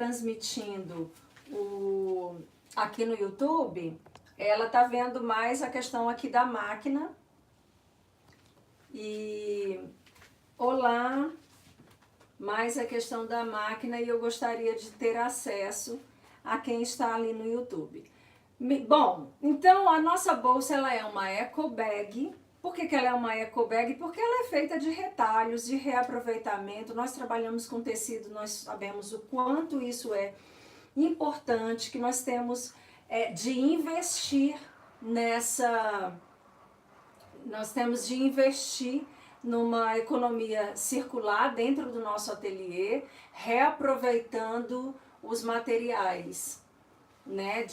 transmitindo aqui no YouTube, ela tá vendo mais a questão aqui da máquina. E olá, mais a questão da máquina, e eu gostaria de ter acesso a quem está ali no YouTube. Bom, então a nossa bolsa ela é uma eco bag. Por que ela é uma eco bag? Porque ela é feita de retalhos, de reaproveitamento. Nós trabalhamos com tecido, nós sabemos o quanto isso é importante, que nós temos de investir nessa... Nós temos de investir numa economia circular dentro do nosso ateliê, reaproveitando os materiais, né?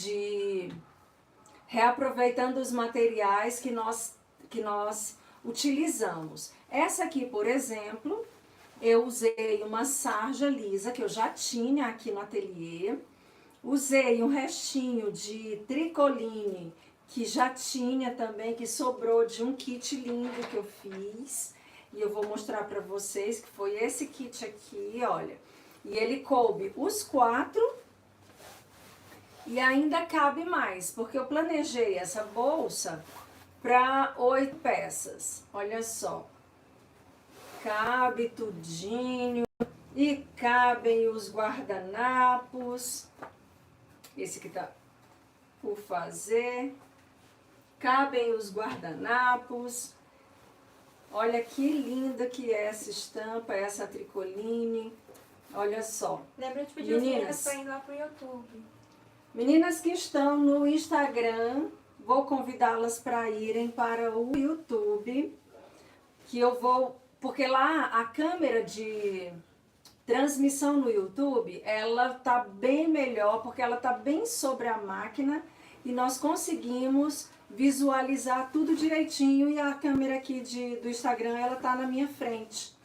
Reaproveitando os materiais que nós utilizamos. Essa aqui, por exemplo, eu usei uma sarja lisa que eu já tinha aqui no ateliê. Usei um restinho de tricoline que já tinha também, que sobrou de um kit lindo que eu fiz. E eu vou mostrar para vocês que foi esse kit aqui, olha. E ele coube os 4 e ainda cabe mais, porque eu planejei essa bolsa para 8 peças. Olha só. Cabe tudinho e cabem os guardanapos. Esse aqui tá por fazer. Cabem os guardanapos. Olha que linda que é essa estampa, essa tricoline. Olha só. Lembra de pedir as meninas para ir lá pro YouTube. Meninas que estão no Instagram, vou convidá-las para irem para o YouTube. Que eu vou... Porque lá a câmera de transmissão no YouTube, ela tá bem melhor, porque ela tá bem sobre a máquina e nós conseguimos visualizar tudo direitinho, e a câmera aqui do Instagram, ela tá na minha frente.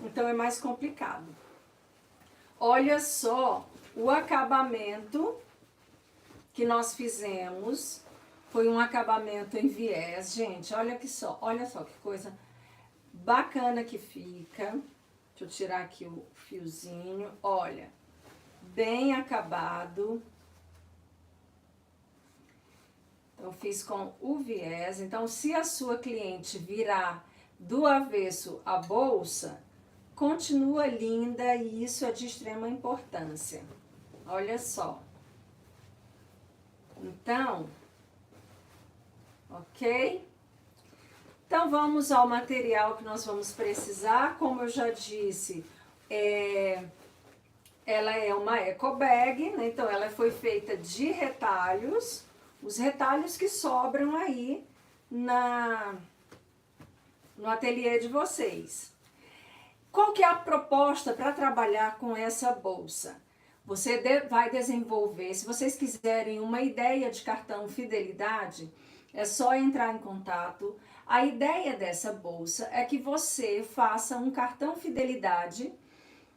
Então é mais complicado. Olha só o acabamento que nós fizemos. Foi um acabamento em viés, gente. Olha só que coisa bacana que fica. Deixa eu tirar aqui o fiozinho. Olha, bem acabado. Então, fiz com o viés. Então, se a sua cliente virar do avesso a bolsa, continua linda, e isso é de extrema importância. Olha só. Então, ok? Então, vamos ao material que nós vamos precisar. Como eu já disse, ela é uma eco bag, né? Então, ela foi feita de retalhos. Os retalhos que sobram aí no ateliê de vocês. Qual que é a proposta para trabalhar com essa bolsa? Você vai desenvolver, se vocês quiserem uma ideia de cartão fidelidade, é só entrar em contato. A ideia dessa bolsa é que você faça um cartão fidelidade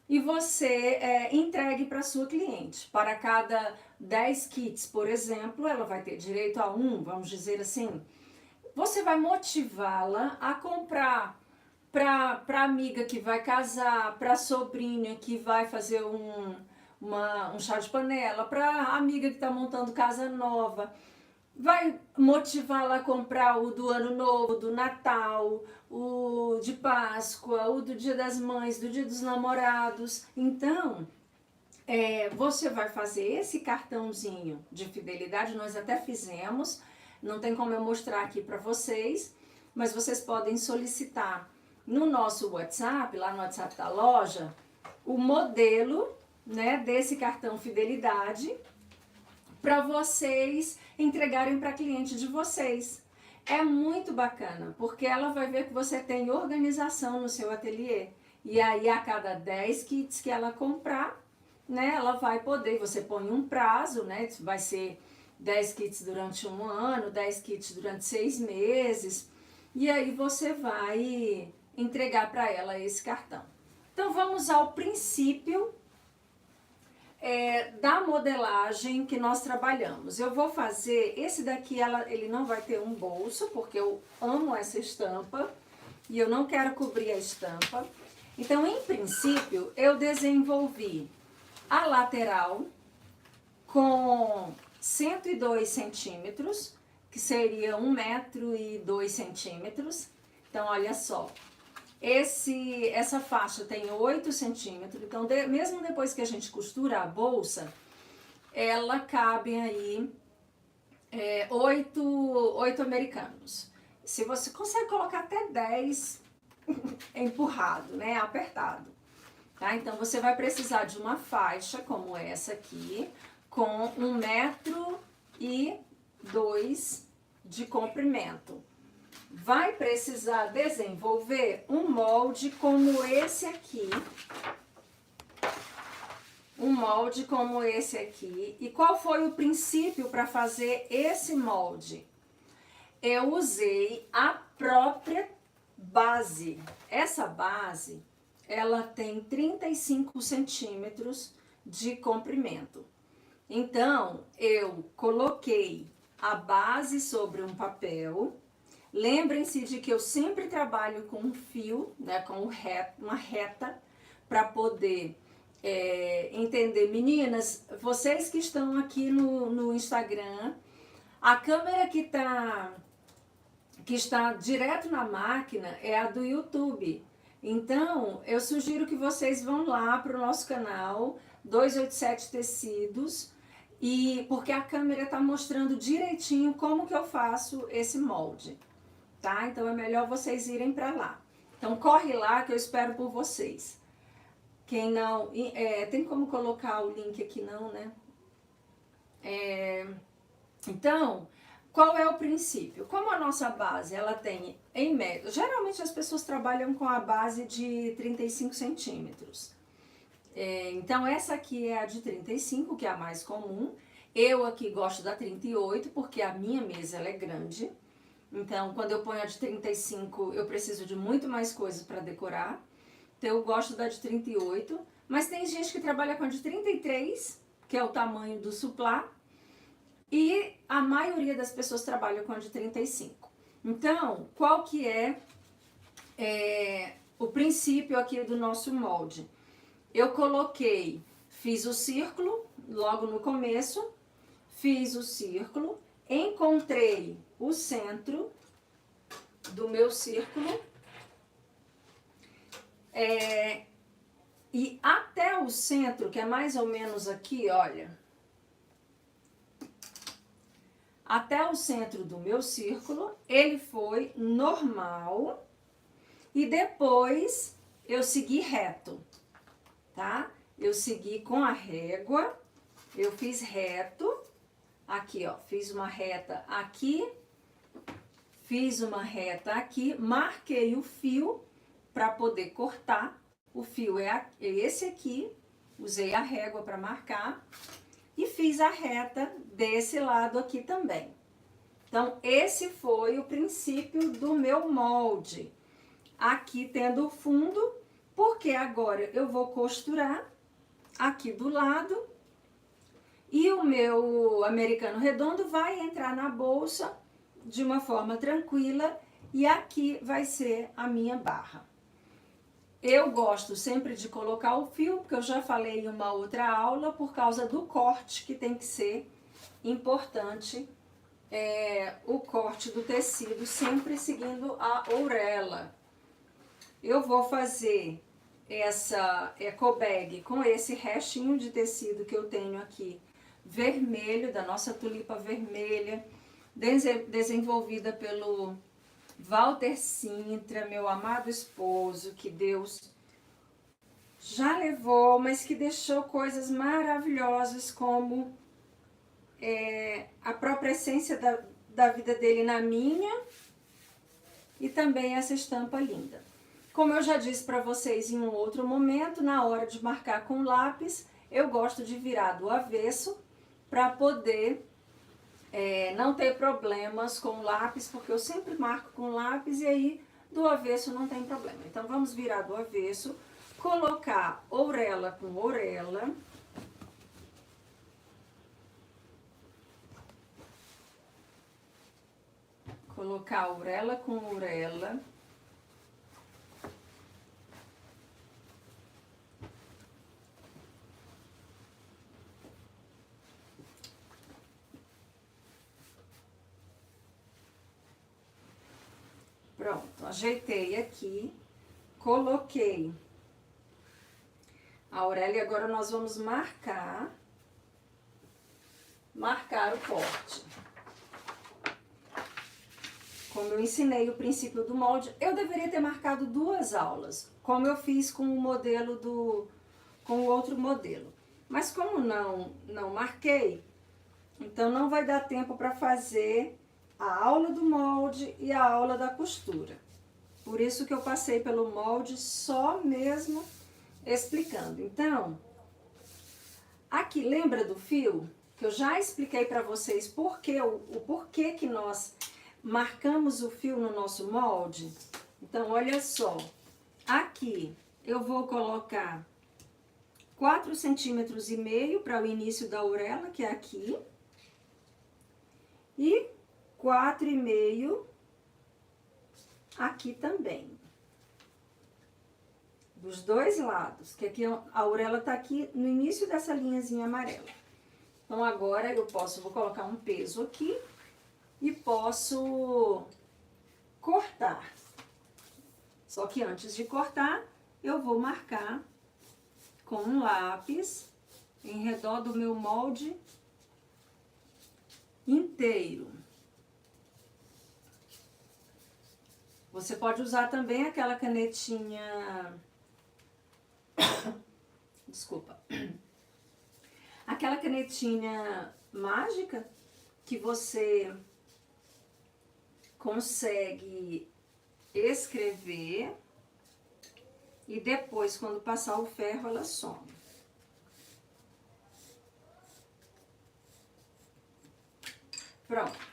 e você entregue para sua cliente. Para cada 10 kits, por exemplo, ela vai ter direito a um, vamos dizer assim. Você vai motivá-la a comprar para amiga que vai casar, para sobrinha que vai fazer um chá de panela, para amiga que está montando casa nova. Vai motivá-la a comprar o do Ano Novo, do Natal, o de Páscoa, o do Dia das Mães, do Dia dos Namorados. Então, você vai fazer esse cartãozinho de fidelidade, nós até fizemos, não tem como eu mostrar aqui para vocês, mas vocês podem solicitar no nosso WhatsApp, lá no WhatsApp da loja, o modelo, né, desse cartão fidelidade, para vocês entregarem para cliente de vocês. É muito bacana, porque ela vai ver que você tem organização no seu ateliê. E aí, a cada 10 kits que ela comprar, né, ela vai poder, você põe um prazo, né, vai ser 10 kits durante 1 ano, 10 kits durante 6 meses, e aí você vai entregar para ela esse cartão. Então, vamos ao princípio da modelagem que nós trabalhamos. Eu vou fazer, esse daqui ele não vai ter um bolso, porque eu amo essa estampa e eu não quero cobrir a estampa. Então, em princípio, eu desenvolvi a lateral com 102 centímetros, que seria 1 metro e 2 centímetros. Então, olha só, essa faixa tem 8 centímetros, então mesmo depois que a gente costura a bolsa, ela cabe aí 8 americanos. Se você consegue colocar até 10 empurrado, né, apertado, tá? Então, você vai precisar de uma faixa como essa aqui, com 1 metro e 2 de comprimento. Vai precisar desenvolver um molde como esse aqui. Um molde como esse aqui. E qual foi o princípio para fazer esse molde? Eu usei a própria base. Essa base, ela tem 35 centímetros de comprimento. Então, eu coloquei a base sobre um papel. Lembrem-se de que eu sempre trabalho com um fio, né, com uma reta, para poder entender. Meninas, vocês que estão aqui no Instagram, a câmera que está direto na máquina é a do YouTube. Então, eu sugiro que vocês vão lá para o nosso canal 287 Tecidos, porque a câmera está mostrando direitinho como que eu faço esse molde, tá? Então, é melhor vocês irem para lá. Então, corre lá que eu espero por vocês. Quem não... tem como colocar o link aqui não, né? Então, qual é o princípio? Como a nossa base, ela tem, em média... Geralmente, as pessoas trabalham com a base de 35 centímetros. Então, essa aqui é a de 35, que é a mais comum. Eu aqui gosto da 38, porque a minha mesa ela é grande. Então, quando eu ponho a de 35, eu preciso de muito mais coisas para decorar. Então, eu gosto da de 38. Mas tem gente que trabalha com a de 33, que é o tamanho do suplá. E a maioria das pessoas trabalha com a de 35. Então, qual que é o princípio aqui do nosso molde? Eu fiz o círculo logo no começo, fiz o círculo, encontrei o centro do meu círculo e até o centro, que é mais ou menos aqui, olha, até o centro do meu círculo, ele foi normal e depois eu segui reto, tá? Eu segui com a régua, eu fiz reto, aqui ó, fiz uma reta aqui, fiz uma reta aqui, marquei o fio para poder cortar, o fio é esse aqui, usei a régua para marcar e fiz a reta desse lado aqui também. Então, esse foi o princípio do meu molde. Aqui tendo o fundo, porque agora eu vou costurar aqui do lado e o meu americano redondo vai entrar na bolsa de uma forma tranquila e aqui vai ser a minha barra. Eu gosto sempre de colocar o fio, porque eu já falei em uma outra aula, por causa do corte que tem que ser importante, o corte do tecido, sempre seguindo a orelha. Eu vou fazer essa eco bag com esse restinho de tecido que eu tenho aqui, vermelho, da nossa tulipa vermelha, desenvolvida pelo Walter Sintra, meu amado esposo, que Deus já levou, mas que deixou coisas maravilhosas como a própria essência da vida dele na minha e também essa estampa linda. Como eu já disse para vocês em um outro momento, na hora de marcar com lápis, eu gosto de virar do avesso para poder não ter problemas com o lápis, porque eu sempre marco com lápis e aí do avesso não tem problema. Então, vamos virar do avesso, colocar orelha com orelha. Colocar orelha com orelha. Pronto, ajeitei aqui, coloquei a Aurélia. Agora nós vamos marcar o corte. Como eu ensinei o princípio do molde, eu deveria ter marcado 2 aulas, como eu fiz com o modelo com o outro modelo. Mas como não marquei, então não vai dar tempo para fazer a aula do molde e a aula da costura. Por isso que eu passei pelo molde só mesmo explicando. Então, aqui, lembra do fio? Que eu já expliquei para vocês o porquê que nós marcamos o fio no nosso molde. Então, olha só. Aqui, eu vou colocar 4,5 centímetros para o início da orelha, que é aqui. E 4,5 aqui também. Dos 2 lados, que aqui a orelha tá aqui no início dessa linhazinha amarela. Então, agora vou colocar um peso aqui e posso cortar. Só que antes de cortar, eu vou marcar com um lápis em redor do meu molde inteiro. Você pode usar também aquela canetinha... Desculpa. Aquela canetinha mágica que você consegue escrever e depois, quando passar o ferro, ela some. Pronto.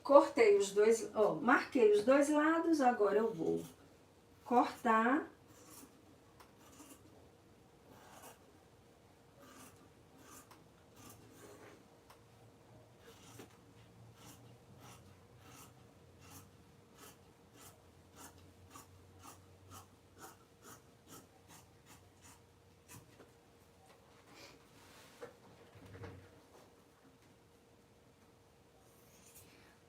Cortei os dois, marquei os 2 lados, agora eu vou cortar.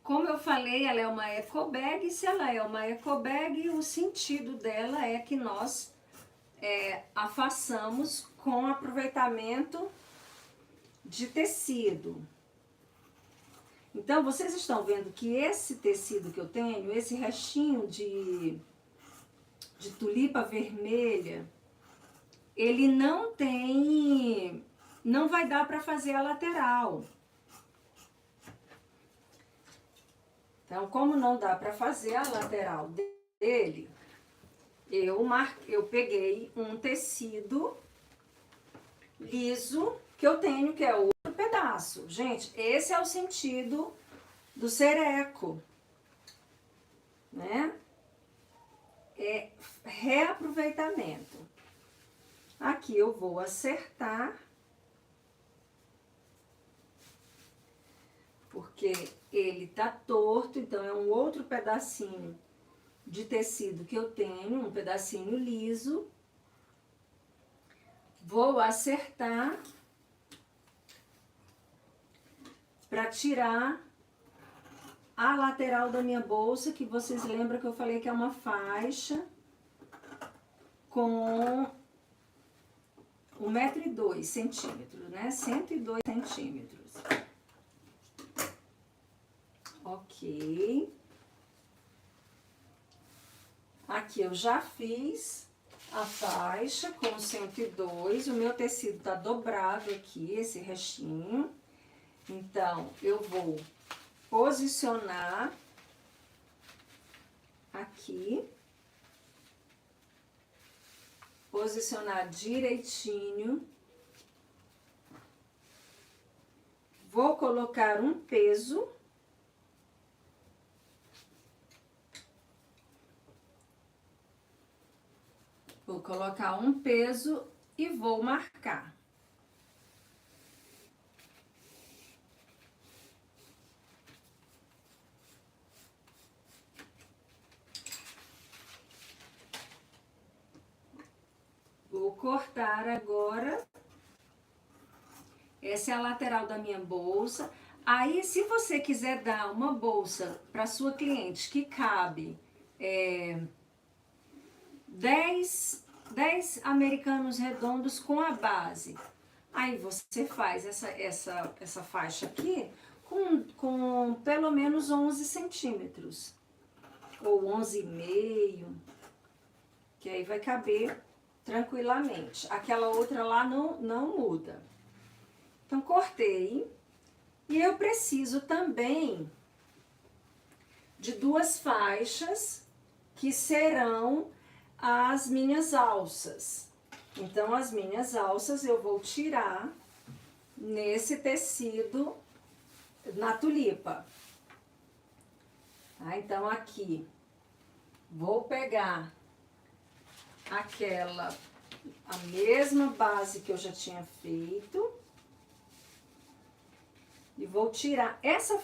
Como eu falei, ela é uma eco bag. Se ela é uma eco bag, o sentido dela é que nós a façamos com aproveitamento de tecido. Então, vocês estão vendo que esse tecido que eu tenho, esse restinho de tulipa vermelha, ele não vai dar para fazer a lateral. Então, como não dá para fazer a lateral dele, eu peguei um tecido liso que eu tenho, que é outro pedaço. Gente, esse é o sentido do cereco, né? É reaproveitamento. Aqui eu vou acertar, porque ele tá torto, então é um outro pedacinho de tecido que eu tenho, um pedacinho liso. Vou acertar para tirar a lateral da minha bolsa, que vocês lembram que eu falei que é uma faixa com 1,02 m, né? 102 centímetros. Ok. Aqui eu já fiz a faixa com 102. O meu tecido tá dobrado aqui, esse restinho. Então, eu vou posicionar aqui. Posicionar direitinho. Vou colocar um peso. Vou colocar um peso e vou marcar. Vou cortar agora. Essa é a lateral da minha bolsa. Aí, se você quiser dar uma bolsa para sua cliente que cabe 10 americanos redondos com a base, aí você faz essa faixa aqui com pelo menos 11 centímetros, ou 11,5, que aí vai caber tranquilamente. Aquela outra lá não muda. Então, cortei. E eu preciso também de 2 faixas que serão as minhas alças. Então, as minhas alças eu vou tirar nesse tecido na tulipa. Tá? Então, aqui, vou pegar a mesma base que eu já tinha feito. E vou tirar essa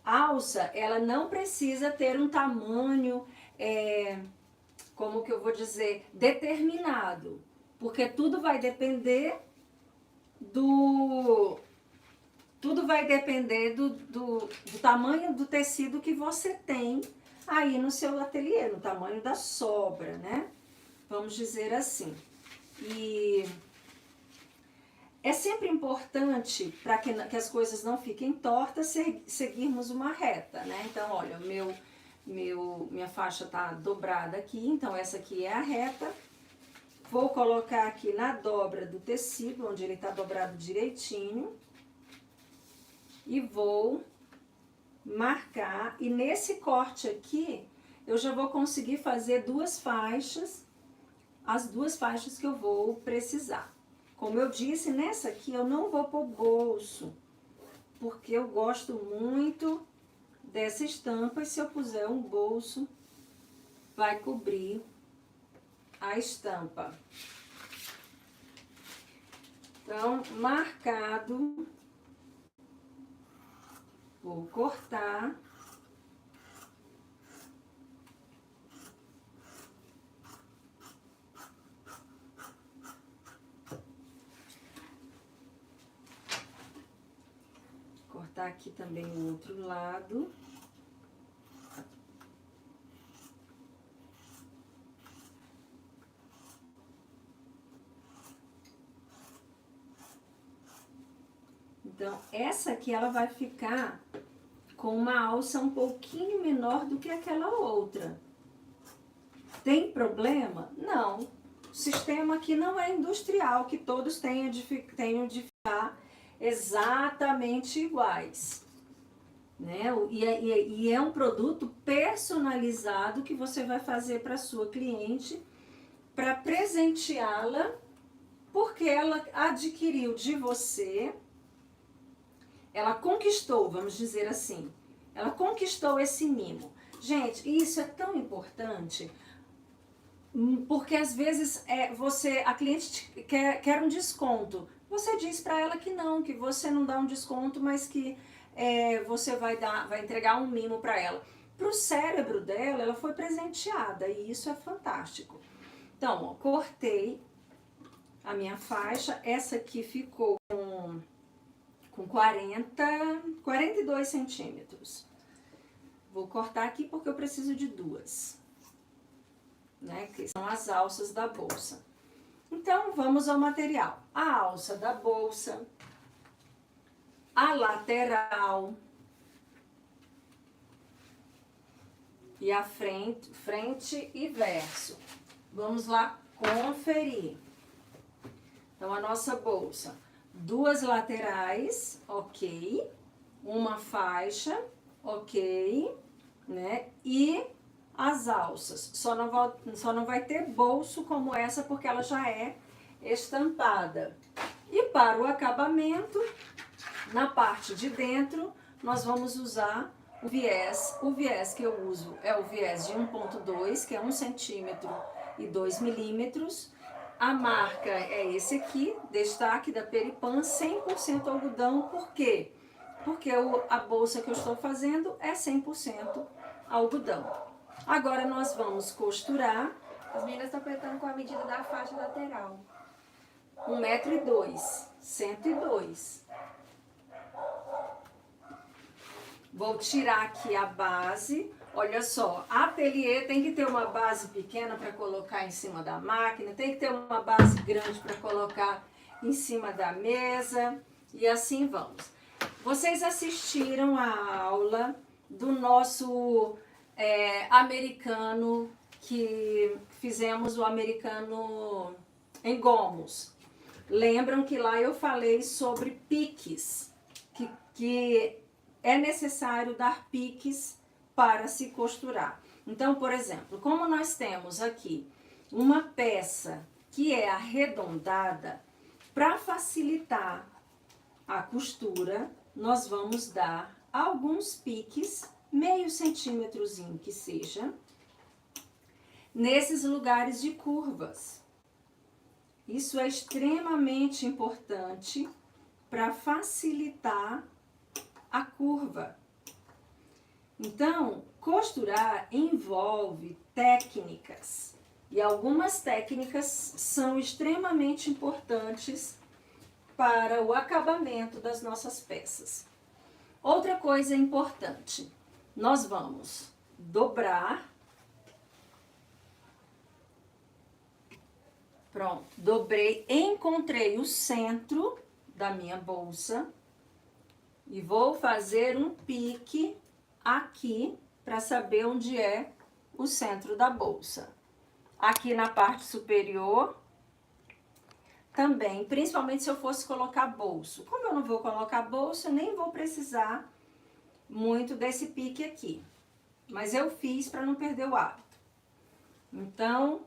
alça, ela não precisa ter um tamanho, como que eu vou dizer, determinado. Porque tudo vai depender do tamanho do tecido que você tem aí no seu ateliê, no tamanho da sobra, né? Vamos dizer assim. E é sempre importante, para que as coisas não fiquem tortas, seguirmos uma reta, né? Então, olha, minha faixa tá dobrada aqui, então essa aqui é a reta. Vou colocar aqui na dobra do tecido, onde ele tá dobrado direitinho. E vou marcar, e nesse corte aqui, eu já vou conseguir fazer 2 faixas, as 2 faixas que eu vou precisar. Como eu disse, nessa aqui eu não vou pôr bolso, porque eu gosto muito dessa estampa, e se eu puser um bolso, vai cobrir a estampa. Então, marcado, vou cortar. Cortar aqui também o outro lado. Então, essa aqui ela vai ficar com uma alça um pouquinho menor do que aquela outra. Tem problema? Não. O sistema aqui não é industrial, que todos tenham de ficar exatamente iguais, né? E é um produto personalizado que você vai fazer para sua cliente, para presenteá-la, porque ela adquiriu de você, ela conquistou, vamos dizer assim, ela conquistou esse mimo. Gente, isso é tão importante, porque às vezes a cliente quer um desconto. Você diz para ela que você não dá um desconto, mas que você vai entregar um mimo para ela. Para o cérebro dela, ela foi presenteada, e isso é fantástico. Então, ó, cortei a minha faixa, essa aqui ficou com 42 centímetros. Vou cortar aqui porque eu preciso de 2, né, que são as alças da bolsa. Então, vamos ao material. A alça da bolsa, a lateral e a frente e verso. Vamos lá conferir. Então, a nossa bolsa, 2 laterais, ok. Uma faixa, ok, né? E as alças. Só não vai ter bolso como essa, porque ela já é estampada. E para o acabamento, na parte de dentro, nós vamos usar o viés. O viés que eu uso é o viés de 1,2, que é 1 centímetro e 2 milímetros. A marca é esse aqui, Destaque da Peripan, 100% algodão. Por quê? Porque a bolsa que eu estou fazendo é 100% algodão. Agora nós vamos costurar. As meninas estão apertando com a medida da faixa lateral. 1,02 m, 102. Vou tirar aqui a base. Olha só, ateliê tem que ter uma base pequena para colocar em cima da máquina, tem que ter uma base grande para colocar em cima da mesa e assim vamos. Vocês assistiram a aula do nosso americano, que fizemos o americano em gomos. Lembram que lá eu falei sobre piques, que é necessário dar piques para se costurar. Então, por exemplo, como nós temos aqui uma peça que é arredondada, para facilitar a costura, nós vamos dar alguns piques, meio centímetrozinho que seja, nesses lugares de curvas. Isso é extremamente importante para facilitar a curva. Então, costurar envolve técnicas, e algumas técnicas são extremamente importantes para o acabamento das nossas peças. Outra coisa importante, nós vamos dobrar. Pronto, dobrei, encontrei o centro da minha bolsa e vou fazer um pique aqui para saber onde é o centro da bolsa. Aqui na parte superior também, principalmente se eu fosse colocar bolso. Como eu não vou colocar bolso, eu nem vou precisar muito desse pique aqui. Mas eu fiz para não perder o hábito. Então,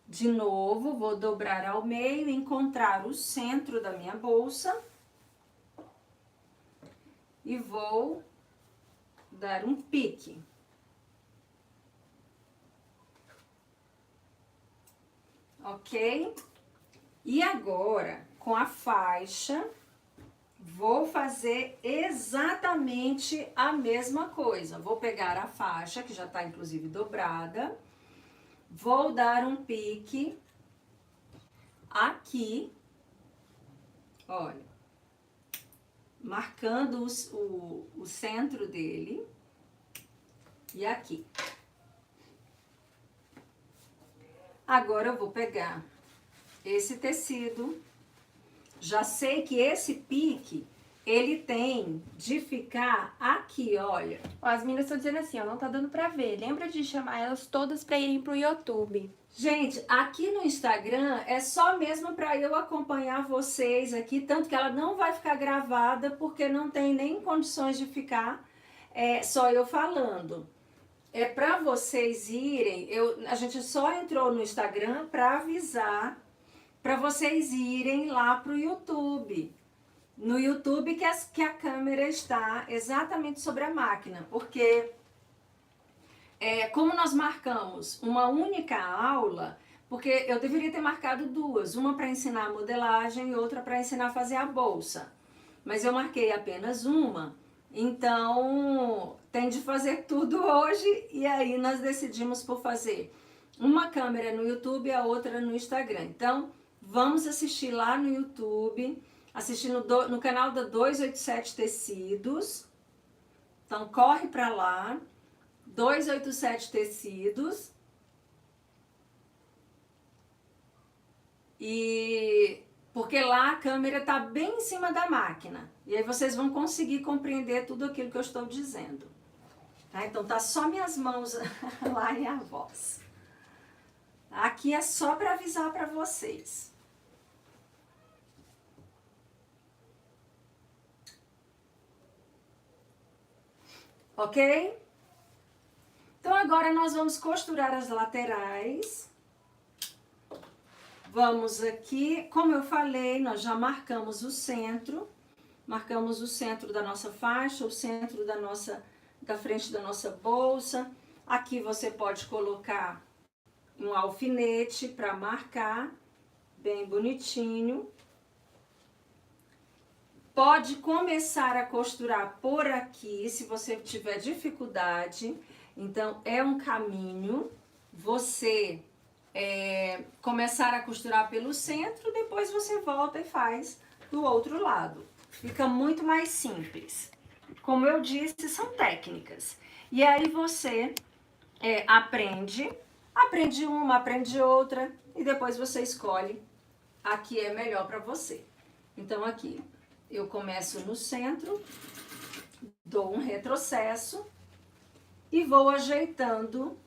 de novo, vou dobrar ao meio, encontrar o centro da minha bolsa e vou dar um pique. Ok? E agora, com a faixa, vou fazer exatamente a mesma coisa. Vou pegar a faixa, que já está inclusive dobrada, vou dar um pique aqui, olha, marcando o centro dele, e aqui. Agora eu vou pegar esse tecido, já sei que esse pique, ele tem de ficar aqui, olha. As meninas estão dizendo assim, ó, não tá dando pra ver. Lembra de chamar elas todas pra irem pro YouTube. Gente, aqui no Instagram é só mesmo para eu acompanhar vocês aqui, tanto que ela não vai ficar gravada, porque não tem nem condições de ficar só eu falando. É para vocês irem, a gente só entrou no Instagram para avisar, para vocês irem lá pro YouTube. No YouTube que a câmera está exatamente sobre a máquina, porque como nós marcamos uma única aula, porque eu deveria ter marcado duas, uma para ensinar a modelagem e outra para ensinar a fazer a bolsa, mas eu marquei apenas uma, então tem de fazer tudo hoje, e aí nós decidimos por fazer uma câmera no YouTube e a outra no Instagram. Então vamos assistir lá no YouTube, assistir no canal da 287 Tecidos, então corre para lá, 287 Tecidos, e porque lá a câmera está bem em cima da máquina, e aí vocês vão conseguir compreender tudo aquilo que eu estou dizendo, tá? Então tá só minhas mãos lá e a voz. Aqui é só para avisar para vocês. Ok? Então agora nós vamos costurar as laterais. Vamos aqui, como eu falei, nós já marcamos o centro da nossa faixa, o centro da frente da nossa bolsa. Aqui você pode colocar um alfinete para marcar, bem bonitinho. Pode começar a costurar por aqui, se você tiver dificuldade. Então, é um caminho você começar a costurar pelo centro, depois você volta e faz do outro lado. Fica muito mais simples. como eu disse, são técnicas. E aí você aprende uma, aprende outra, e depois você escolhe a que é melhor para você. Então aqui, eu começo no centro, dou um retrocesso e vou ajeitando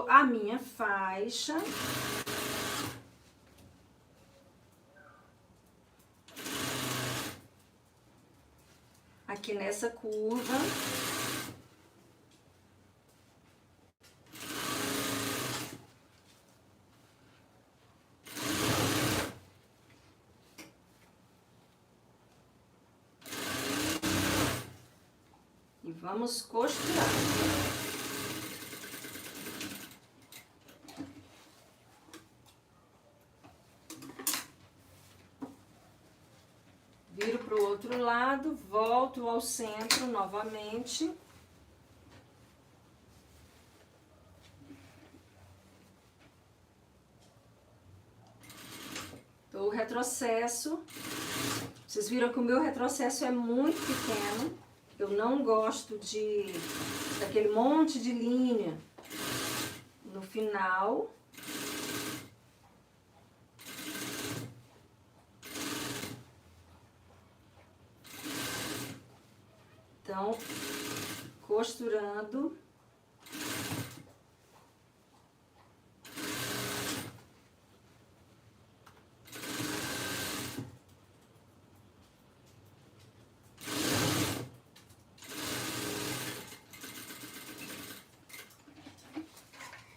a minha faixa. Aqui nessa curva. E vamos costurar. Viro para o outro lado, volto ao centro novamente. Dou o retrocesso. Vocês viram que o meu retrocesso é muito pequeno. Eu não gosto daquele monte de linha no final. Então, costurando.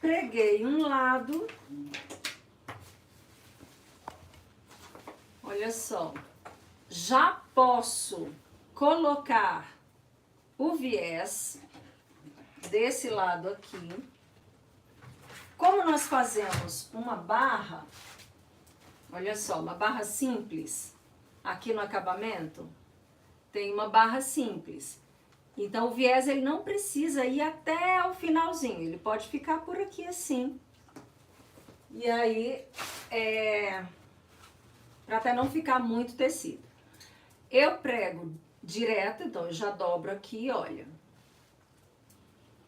Preguei um lado. Olha só. Já posso colocar o viés desse lado aqui. Como nós fazemos uma barra, olha só, uma barra simples, aqui no acabamento, tem uma barra simples. Então o viés ele não precisa ir até o finalzinho, ele pode ficar por aqui assim. E aí, para até não ficar muito tecido. Eu prego direto, então eu já dobro aqui, olha.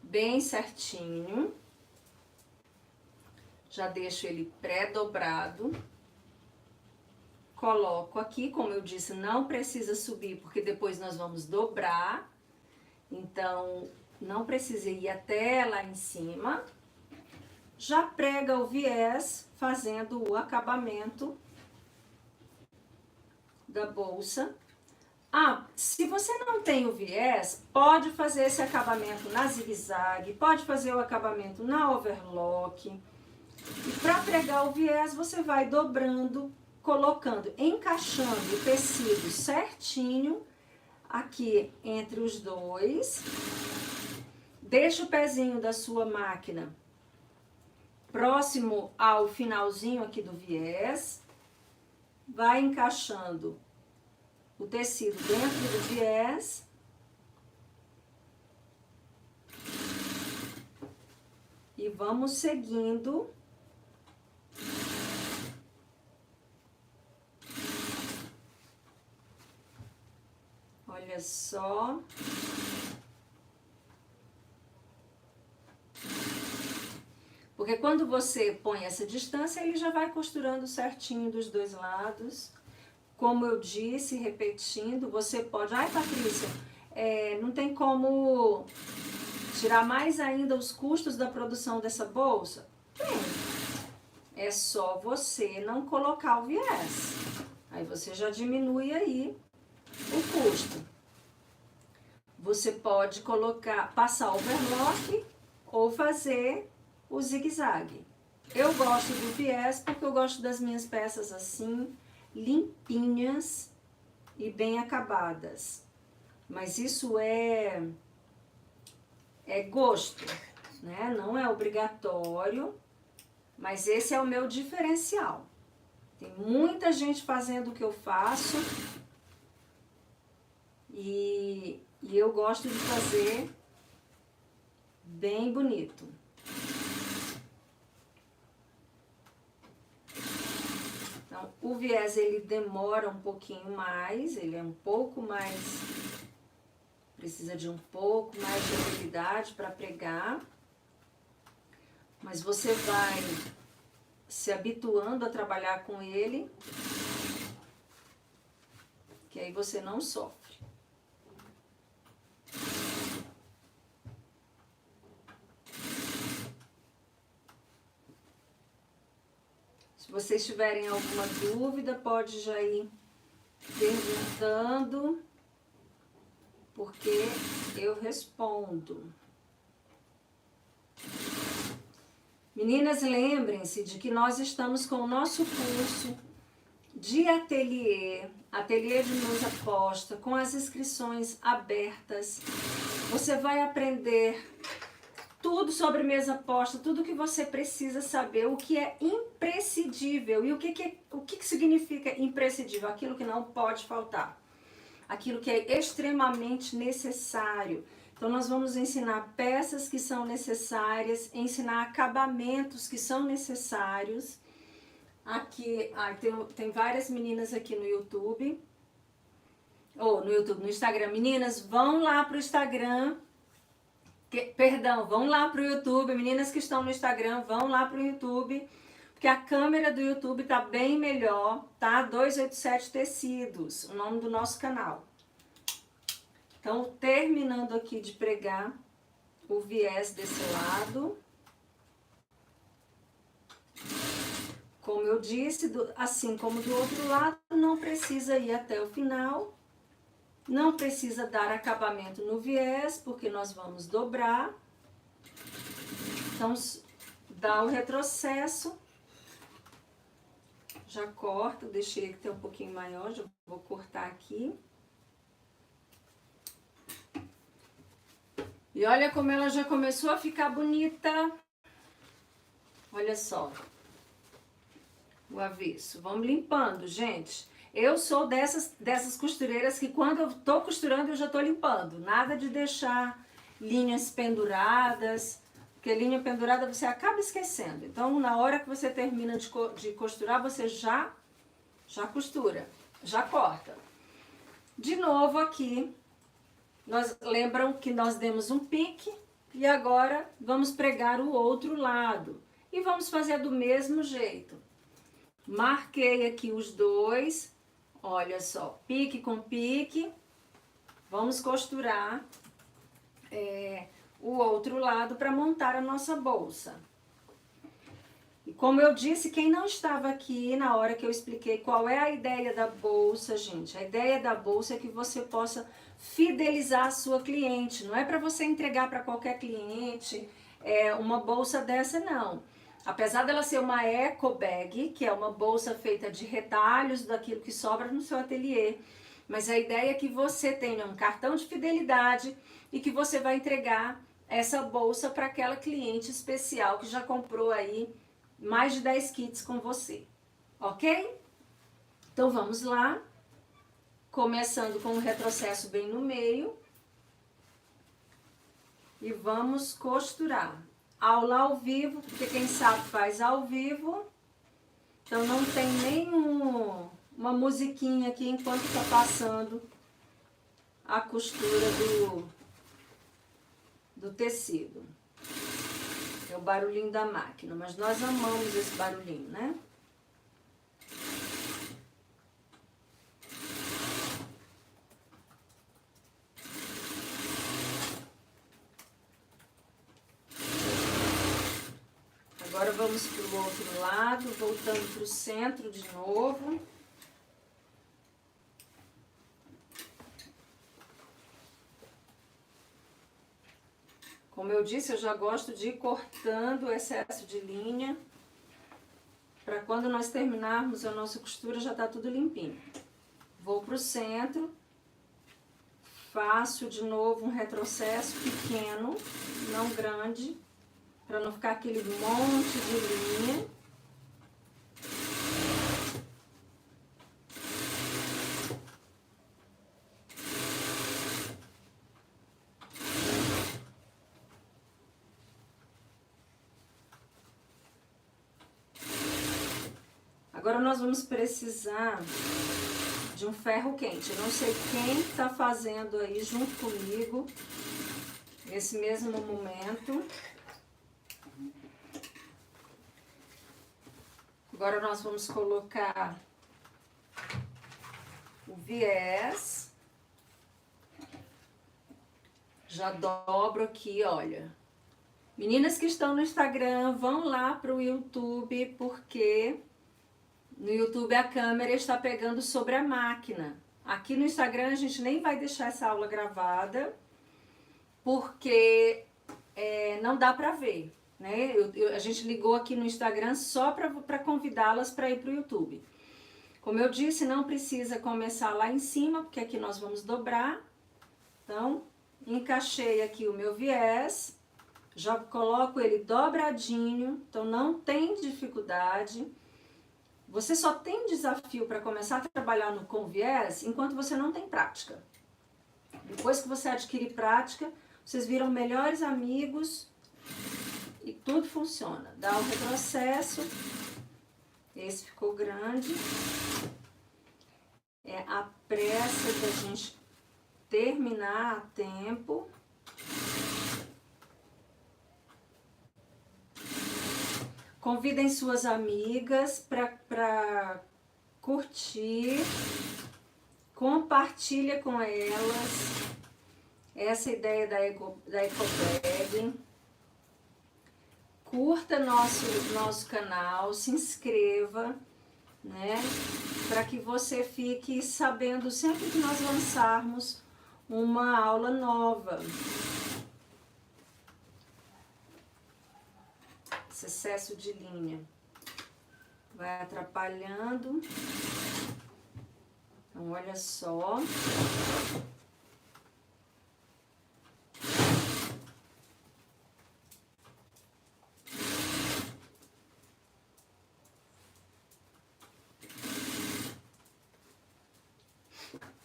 Bem certinho. Já deixo ele pré-dobrado. Coloco aqui, como eu disse, não precisa subir, porque depois nós vamos dobrar. Então, não precisa ir até lá em cima. Já prega o viés, fazendo o acabamento da bolsa. Ah, se você não tem o viés, pode fazer esse acabamento na zigue-zague, pode fazer o acabamento na overlock. E para pregar o viés, você vai dobrando, colocando, encaixando o tecido certinho aqui entre os dois. Deixa o pezinho da sua máquina próximo ao finalzinho aqui do viés. Vai encaixando o tecido dentro do viés. E vamos seguindo. Olha só. Porque quando você põe essa distância, ele já vai costurando certinho dos dois lados. Como eu disse, repetindo, você pode... Ai, Patrícia, não tem como tirar mais ainda os custos da produção dessa bolsa? Tem. É só você não colocar o viés. Aí você já diminui aí o custo. Você pode passar overlock ou fazer o zigue-zague. Eu gosto do viés porque eu gosto das minhas peças assim, limpinhas e bem acabadas. Mas isso é gosto, né? Não é obrigatório, mas esse é o meu diferencial. Tem muita gente fazendo o que eu faço e eu gosto de fazer bem bonito. Então, o viés ele demora um pouquinho mais, ele é um pouco mais Precisa de um pouco mais de habilidade para pregar. Mas você vai se habituando a trabalhar com ele, que aí você não sofre. Se vocês tiverem alguma dúvida, pode já ir perguntando, porque eu respondo. Meninas, lembrem-se de que nós estamos com o nosso curso de ateliê de mesa posta, com as inscrições abertas. Você vai aprender tudo sobre mesa posta, tudo que você precisa saber, o que é imprescindível e o que significa imprescindível, aquilo que não pode faltar, aquilo que é extremamente necessário. Então, nós vamos ensinar peças que são necessárias, ensinar acabamentos que são necessários. Aqui, tem várias meninas aqui no YouTube. No Instagram. Meninas, vão lá pro Instagram. Vão lá pro YouTube. Meninas que estão no Instagram, vão lá pro YouTube. Porque a câmera do YouTube tá bem melhor, tá? 287 Tecidos, o nome do nosso canal. Então, terminando aqui de pregar o viés desse lado. Como eu disse, assim como do outro lado, não precisa ir até o final. Não precisa dar acabamento no viés, porque nós vamos dobrar. Então, dá o retrocesso. Já corto, deixei ele ter um pouquinho maior, já vou cortar aqui. E olha como ela já começou a ficar bonita. Olha só. O avesso. Vamos limpando, gente. Eu sou dessas costureiras que quando eu tô costurando eu já tô limpando. Nada de deixar linhas penduradas, porque linha pendurada você acaba esquecendo. Então, na hora que você termina de costurar, você já costura, já corta. De novo aqui, lembram que nós demos um pique e agora vamos pregar o outro lado. E vamos fazer do mesmo jeito. Marquei aqui os dois, olha só, pique com pique. Vamos costurar o outro lado para montar a nossa bolsa. E como eu disse, quem não estava aqui na hora que eu expliquei qual é a ideia da bolsa, gente, a ideia da bolsa é que você possa fidelizar a sua cliente. Não é para você entregar para qualquer cliente uma bolsa dessa, não. Apesar dela ser uma eco bag, que é uma bolsa feita de retalhos daquilo que sobra no seu ateliê, mas a ideia é que você tenha um cartão de fidelidade e que você vai entregar essa bolsa para aquela cliente especial que já comprou aí mais de 10 kits com você, ok? Então vamos lá, começando com o retrocesso bem no meio e vamos costurar. Aula ao vivo, porque quem sabe faz ao vivo, então não tem uma musiquinha aqui enquanto está passando a costura do tecido. É o barulhinho da máquina, mas nós amamos esse barulhinho, né? Agora vamos para o outro lado, voltando para o centro de novo. Como eu disse, eu já gosto de ir cortando o excesso de linha, para quando nós terminarmos a nossa costura já tá tudo limpinho. Vou para o centro, faço de novo um retrocesso pequeno, não grande, para não ficar aquele monte de linha. Agora nós vamos precisar de um ferro quente. Eu não sei quem está fazendo aí junto comigo nesse mesmo momento. Agora nós vamos colocar o viés. Já dobro aqui, olha. Meninas que estão no Instagram, vão lá para o YouTube, porque no YouTube a câmera está pegando sobre a máquina. Aqui no Instagram a gente nem vai deixar essa aula gravada, porque não dá para ver, né? A gente ligou aqui no Instagram só para convidá-las para ir para o YouTube. Como eu disse, não precisa começar lá em cima, porque aqui nós vamos dobrar. Então, encaixei aqui o meu viés, já coloco ele dobradinho, então não tem dificuldade. Você só tem desafio para começar a trabalhar com viés enquanto você não tem prática. Depois que você adquirir prática, vocês viram melhores amigos e tudo funciona. Dá o retrocesso. Esse ficou grande. É a pressa da gente terminar a tempo. Convidem suas amigas para curtir, compartilha com elas essa ideia da Ecobag. Curta nosso canal, se inscreva, né? Para que você fique sabendo sempre que nós lançarmos uma aula nova. Esse excesso de linha vai atrapalhando. Então, olha só.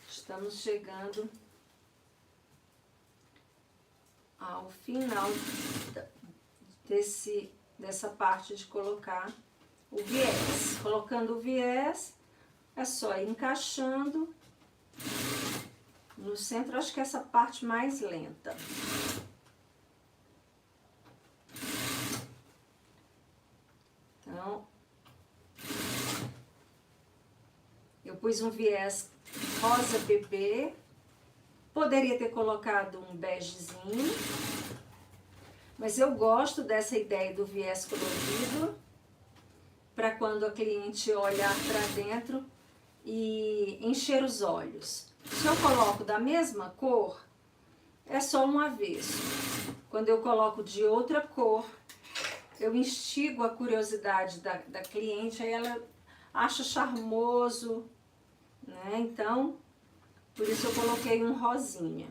Estamos chegando ao final dessa parte de colocar o viés. Colocando o viés, é só ir encaixando no centro. Acho que é essa parte mais lenta. Então, eu pus um viés rosa bebê. Poderia ter colocado um begezinho, mas eu gosto dessa ideia do viés colorido, para quando a cliente olhar para dentro e encher os olhos. Se eu coloco da mesma cor, é só um avesso. Quando eu coloco de outra cor, eu instigo a curiosidade da cliente, aí ela acha charmoso, né? Então, por isso eu coloquei um rosinha.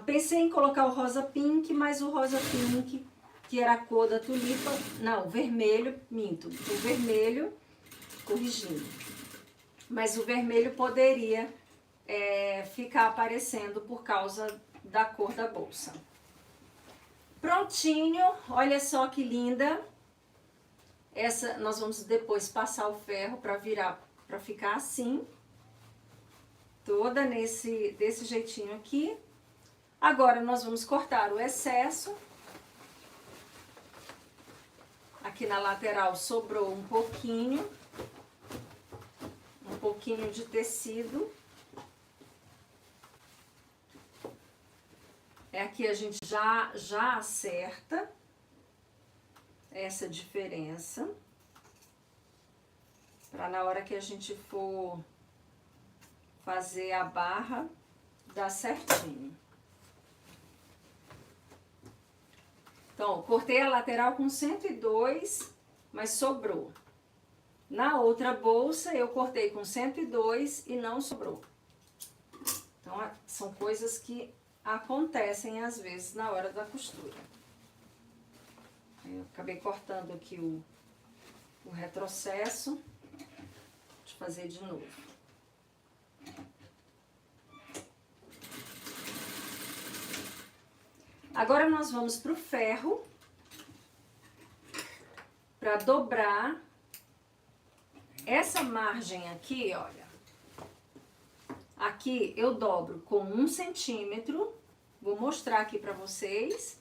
Pensei em colocar o rosa pink, mas o rosa pink, que era a cor da tulipa, não, o vermelho, minto, o vermelho, corrigindo. Mas o vermelho poderia ficar aparecendo por causa da cor da bolsa. Prontinho, olha só que linda. Essa nós vamos depois passar o ferro para virar, para ficar assim. Toda desse jeitinho aqui. Agora nós vamos cortar o excesso. Aqui na lateral sobrou um pouquinho de tecido. Aqui a gente já acerta essa diferença, para na hora que a gente for fazer a barra, dar certinho. Então, cortei a lateral com 102, mas sobrou. Na outra bolsa, eu cortei com 102 e não sobrou. Então, são coisas que acontecem às vezes na hora da costura. Eu acabei cortando aqui o retrocesso. Deixa eu fazer de novo. Agora nós vamos para o ferro, para dobrar essa margem aqui, olha, aqui eu dobro com 1 centímetro, vou mostrar aqui pra vocês,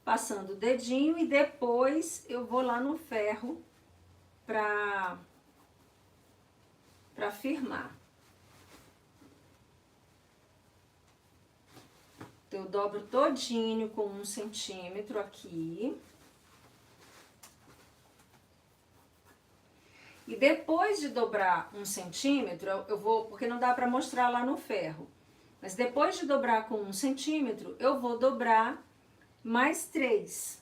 passando o dedinho e depois eu vou lá no ferro pra firmar. Então, eu dobro todinho com 1 centímetro aqui. E depois de dobrar 1 centímetro, eu vou, porque não dá pra mostrar lá no ferro. Mas depois de dobrar com 1 centímetro, eu vou dobrar mais 3.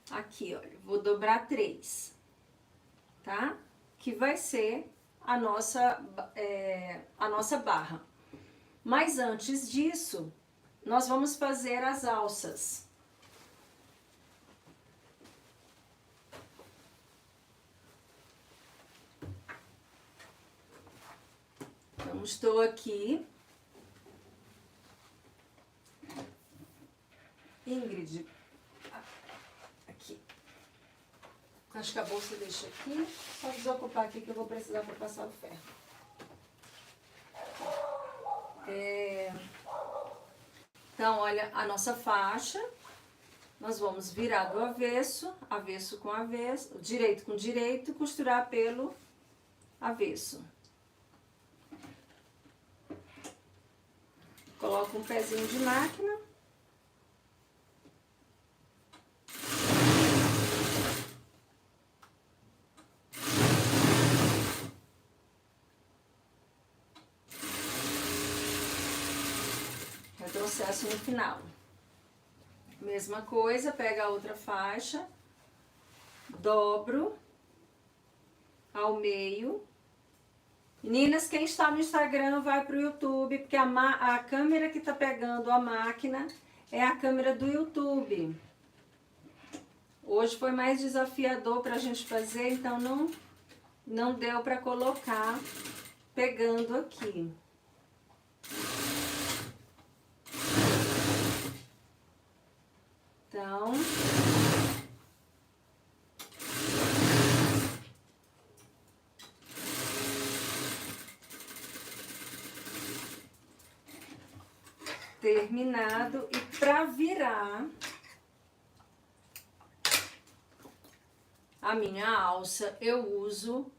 Aqui, olha, vou dobrar 3, tá? Que vai ser a nossa barra. Mas antes disso, nós vamos fazer as alças. Então, estou aqui. Ingrid, aqui. Acho que a bolsa deixa aqui. Só desocupar aqui que eu vou precisar para passar o ferro. Então, olha a nossa faixa. Nós vamos virar do avesso, avesso com avesso, direito com direito, costurar pelo avesso. Coloco um pezinho de máquina. Retrocesso no final. Mesma coisa, pega a outra faixa, dobro ao meio. Meninas, quem está no Instagram vai para o YouTube, porque a câmera que está pegando a máquina é a câmera do YouTube. Hoje foi mais desafiador para a gente fazer, então não deu para colocar pegando aqui. Então, terminado, e para virar a minha alça, eu uso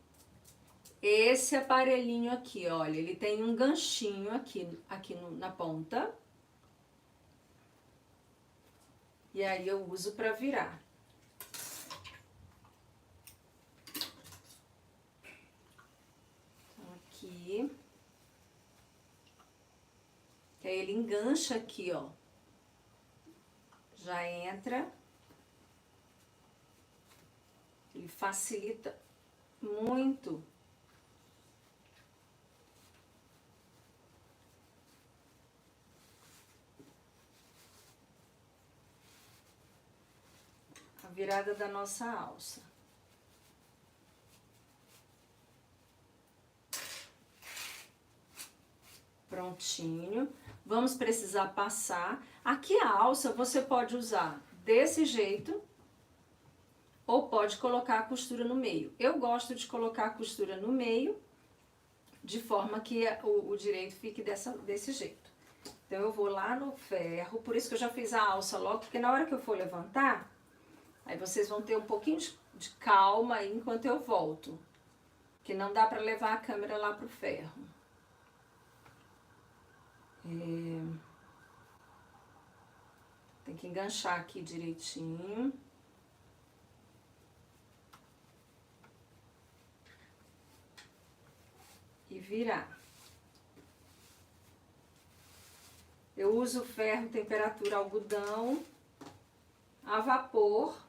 esse aparelhinho aqui, olha, ele tem um ganchinho aqui na ponta. E aí eu uso para virar. Então, aqui. Que aí ele engancha aqui, ó. Já entra. Ele facilita muito. Virada da nossa alça. Prontinho. Vamos precisar passar. Aqui a alça você pode usar desse jeito ou pode colocar a costura no meio. Eu gosto de colocar a costura no meio, de forma que o direito fique desse jeito. Então, eu vou lá no ferro, por isso que eu já fiz a alça logo, porque na hora que eu for levantar, aí vocês vão ter um pouquinho de calma aí enquanto eu volto. Que não dá pra levar a câmera lá pro ferro. Tem que enganchar aqui direitinho. E virar. Eu uso ferro temperatura algodão a vapor,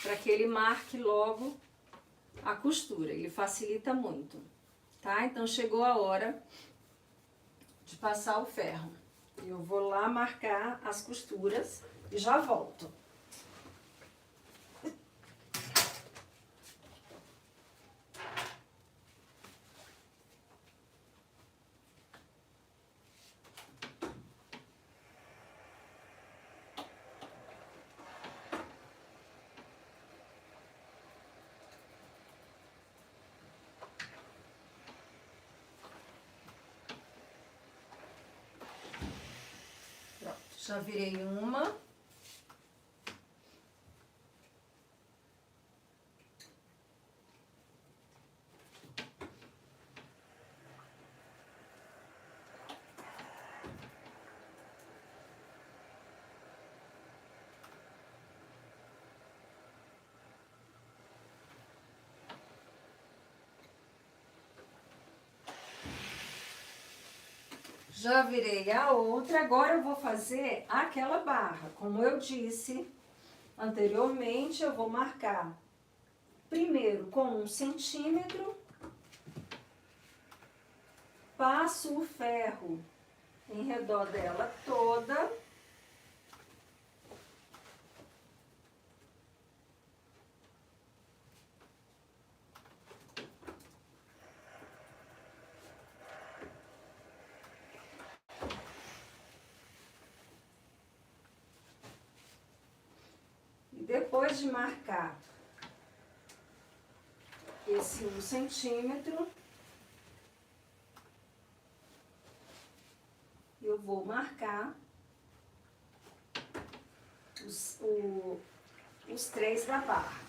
para que ele marque logo a costura, ele facilita muito, tá? Então, chegou a hora de passar o ferro. Eu vou lá marcar as costuras e já volto. Já virei uma. Já virei a outra, agora eu vou fazer aquela barra. Como eu disse anteriormente, eu vou marcar primeiro com 1 centímetro, passo o ferro em redor dela toda. Depois de marcar esse 1 centímetro, eu vou marcar os 3 da barra.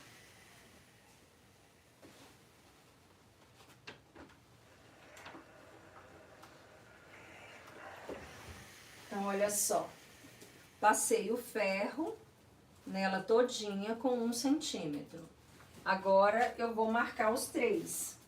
Então, olha só, passei o ferro nela todinha com 1 centímetro. Agora, eu vou marcar os 3.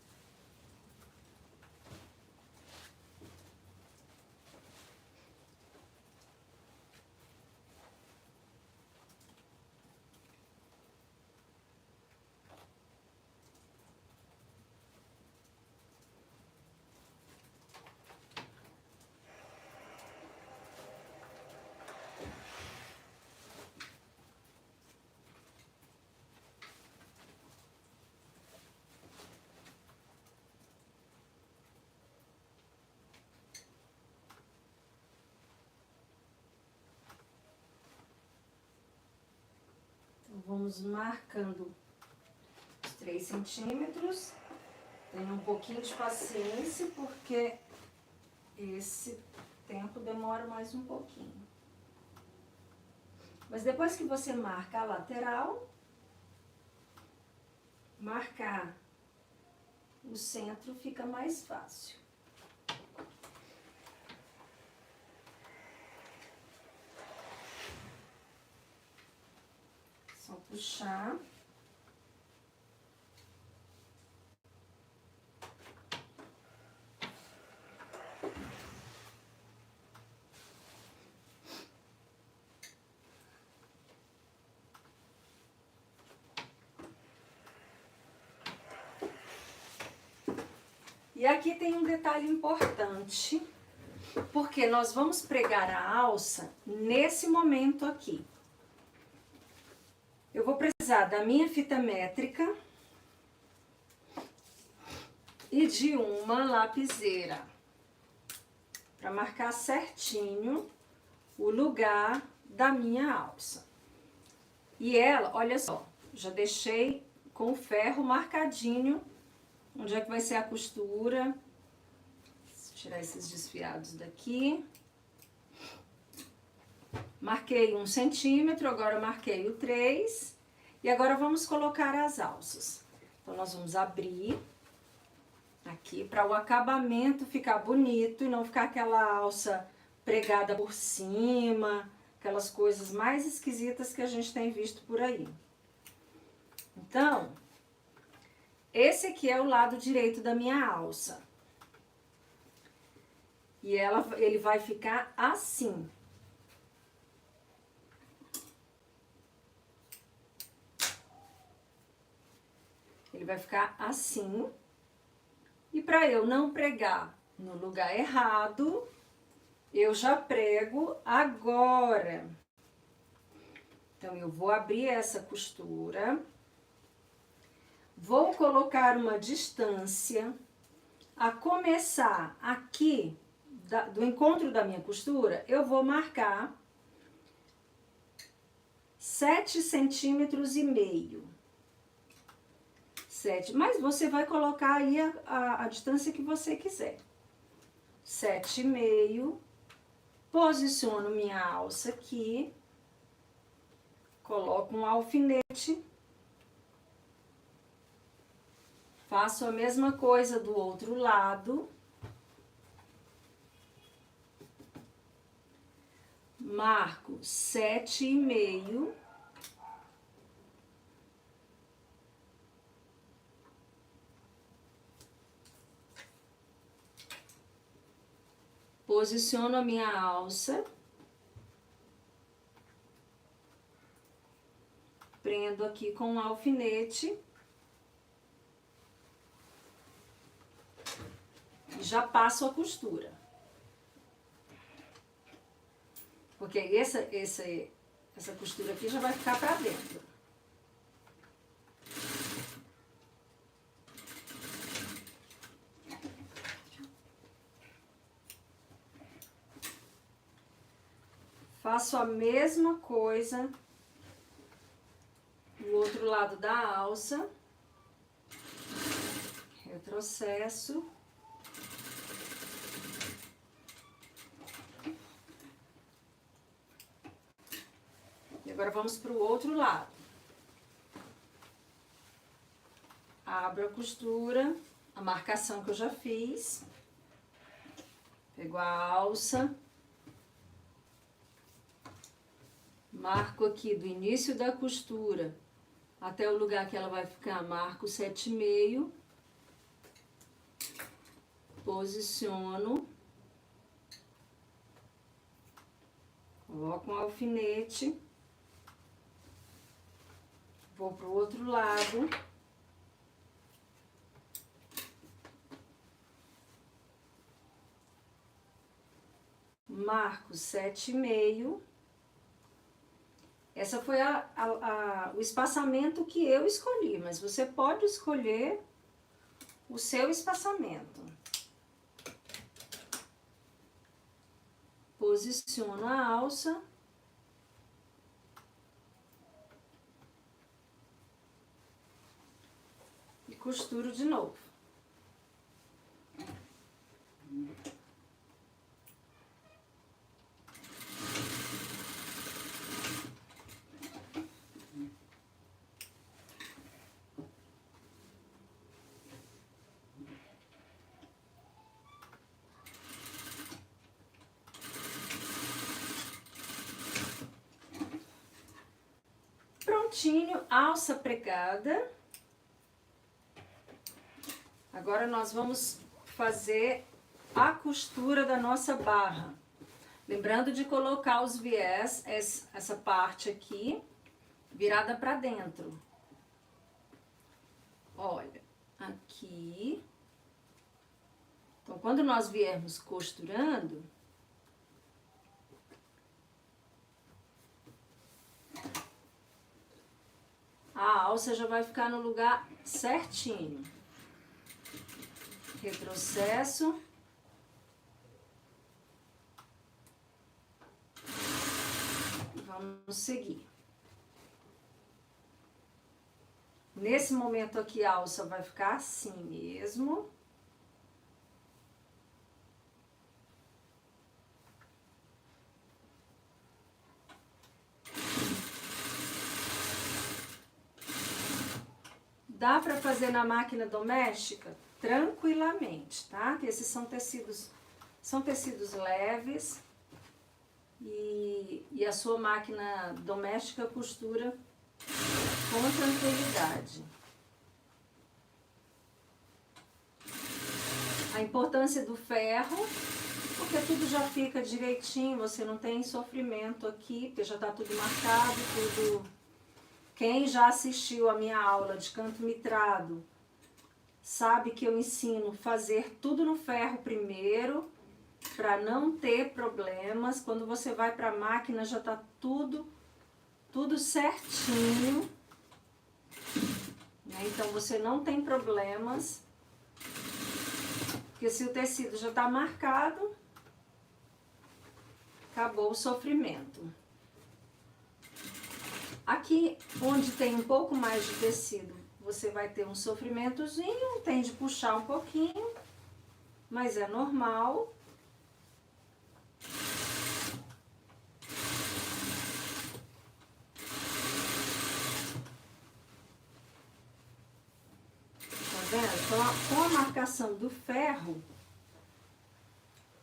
Vamos marcando os 3 centímetros. Tenha um pouquinho de paciência, porque esse tempo demora mais um pouquinho. Mas depois que você marca a lateral, marcar o centro fica mais fácil. Só puxar. E aqui tem um detalhe importante, porque nós vamos pregar a alça nesse momento aqui. Eu vou precisar da minha fita métrica e de uma lapiseira para marcar certinho o lugar da minha alça. E ela, olha só, já deixei com o ferro marcadinho onde é que vai ser a costura. Vou tirar esses desfiados daqui. Marquei 1 centímetro, agora marquei o 3. E agora vamos colocar as alças. Então, nós vamos abrir aqui para o acabamento ficar bonito e não ficar aquela alça pregada por cima, aquelas coisas mais esquisitas que a gente tem visto por aí. Então, esse aqui é o lado direito da minha alça. E ele vai ficar assim. Ele vai ficar assim. E para eu não pregar no lugar errado, eu já prego agora. Então, eu vou abrir essa costura. Vou colocar uma distância a começar aqui do encontro da minha costura, eu vou marcar 7,5 centímetros. 7, mas você vai colocar aí a distância que você quiser. 7,5. Posiciono minha alça aqui, coloco um alfinete, faço a mesma coisa do outro lado, marco 7,5. Posiciono a minha alça, prendo aqui com um alfinete e já passo a costura. Porque essa costura aqui já vai ficar pra dentro. Faço a mesma coisa do outro lado da alça. Retrocesso. E agora vamos para o outro lado. Abro a costura, a marcação que eu já fiz. Pego a alça. Marco aqui do início da costura até o lugar que ela vai ficar, marco 7,5. Posiciono. Coloco um alfinete. Vou pro outro lado. Marco 7,5. Essa foi o espaçamento que eu escolhi, mas você pode escolher o seu espaçamento. Posiciono a alça. E costuro de novo. Prontinho, alça pregada. Agora nós vamos fazer a costura da nossa barra. Lembrando de colocar os viés, essa parte aqui, virada para dentro. Olha, aqui. Então, quando nós viermos costurando, a alça já vai ficar no lugar certinho. Retrocesso. Vamos seguir. Nesse momento aqui a alça vai ficar assim mesmo. Dá para fazer na máquina doméstica tranquilamente, tá? Esses são tecidos leves e a sua máquina doméstica costura com tranquilidade. A importância do ferro, porque tudo já fica direitinho, você não tem sofrimento aqui, porque já tá tudo marcado, tudo. Quem já assistiu a minha aula de canto mitrado sabe que eu ensino fazer tudo no ferro primeiro, para não ter problemas. Quando você vai para a máquina já tá tudo certinho, né? Então você não tem problemas, porque se o tecido já tá marcado, acabou o sofrimento. Aqui, onde tem um pouco mais de tecido, você vai ter um sofrimentozinho, tem de puxar um pouquinho, mas é normal. vendo? Com a marcação do ferro,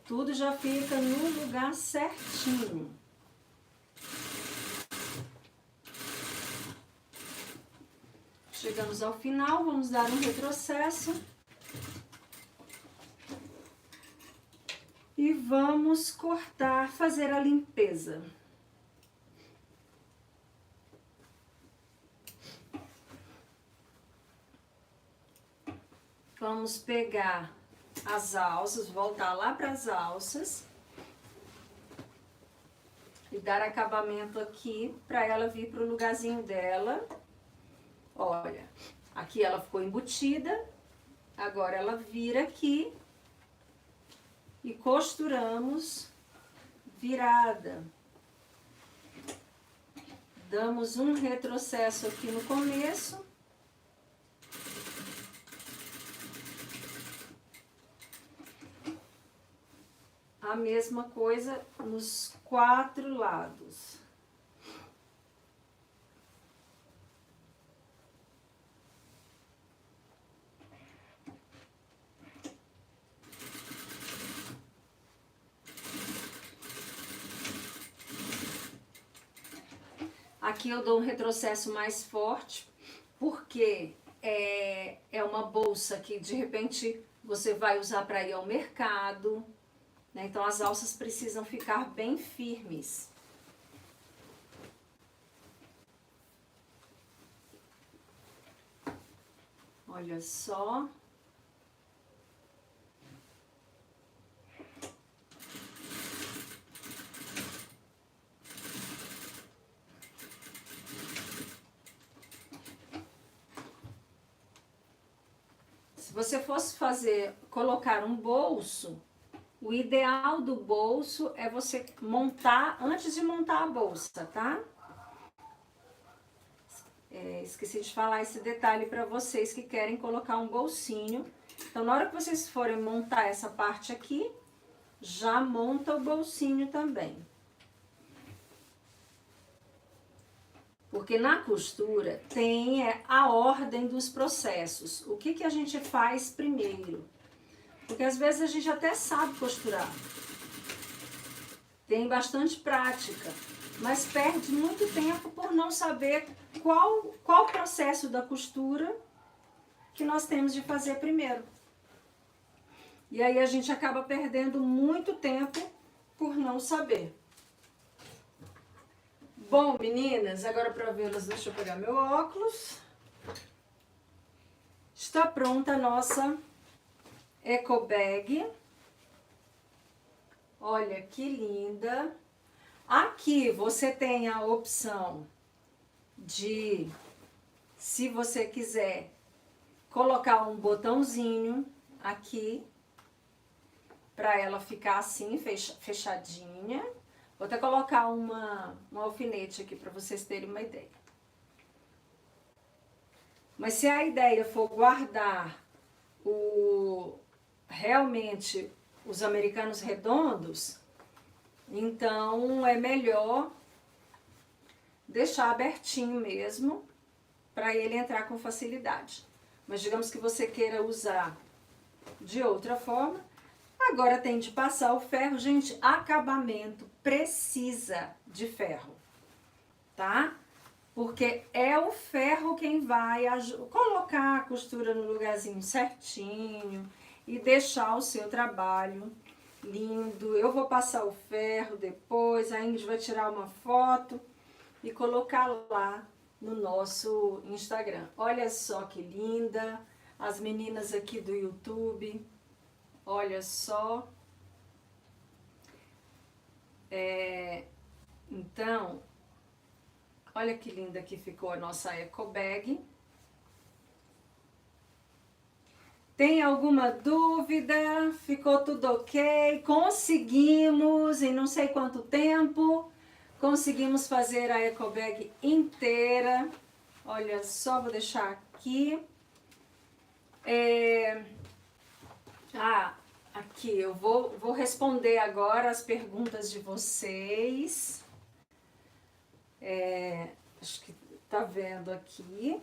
tudo já fica no lugar certinho. Chegamos ao final, vamos dar um retrocesso. E vamos cortar, fazer a limpeza. Vamos pegar as alças, voltar lá para as alças e dar acabamento aqui para ela vir para o lugarzinho dela. Olha, aqui ela ficou embutida, agora ela vira aqui e costuramos virada. Damos um retrocesso aqui no começo. A mesma coisa nos 4 lados. Aqui eu dou um retrocesso mais forte, porque é uma bolsa que de repente você vai usar para ir ao mercado, né? Então as alças precisam ficar bem firmes. Olha só. Se você fosse colocar um bolso, o ideal do bolso é você montar, antes de montar a bolsa, tá? Esqueci de falar esse detalhe para vocês que querem colocar um bolsinho. Então, na hora que vocês forem montar essa parte aqui, já monta o bolsinho também. Porque na costura tem a ordem dos processos. O que a gente faz primeiro? Porque às vezes a gente até sabe costurar. Tem bastante prática, mas perde muito tempo por não saber qual processo da costura que nós temos de fazer primeiro. E aí a gente acaba perdendo muito tempo por não saber. Bom, meninas, agora para vê-las, deixa eu pegar meu óculos. Está pronta a nossa eco bag. Olha que linda. Aqui você tem a opção de, se você quiser, colocar um botãozinho aqui para ela ficar assim, fechadinha. Vou até colocar um alfinete aqui para vocês terem uma ideia. Mas se a ideia for guardar realmente os americanos redondos, então é melhor deixar abertinho mesmo, para ele entrar com facilidade. Mas digamos que você queira usar de outra forma, agora tem de passar o ferro. Gente, acabamento precisa de ferro, tá? Porque é o ferro quem vai colocar a costura no lugarzinho certinho e deixar o seu trabalho lindo. Eu vou passar o ferro depois, a Ingrid vai tirar uma foto e colocar lá no nosso Instagram. Olha só que linda, as meninas aqui do YouTube, olha só. Então, olha que linda que ficou a nossa eco bag. Tem alguma dúvida? Ficou tudo ok? Conseguimos, em não sei quanto tempo, conseguimos fazer a eco bag inteira. Olha só, vou deixar aqui. Aqui, eu vou responder agora as perguntas de vocês. Acho que tá vendo aqui.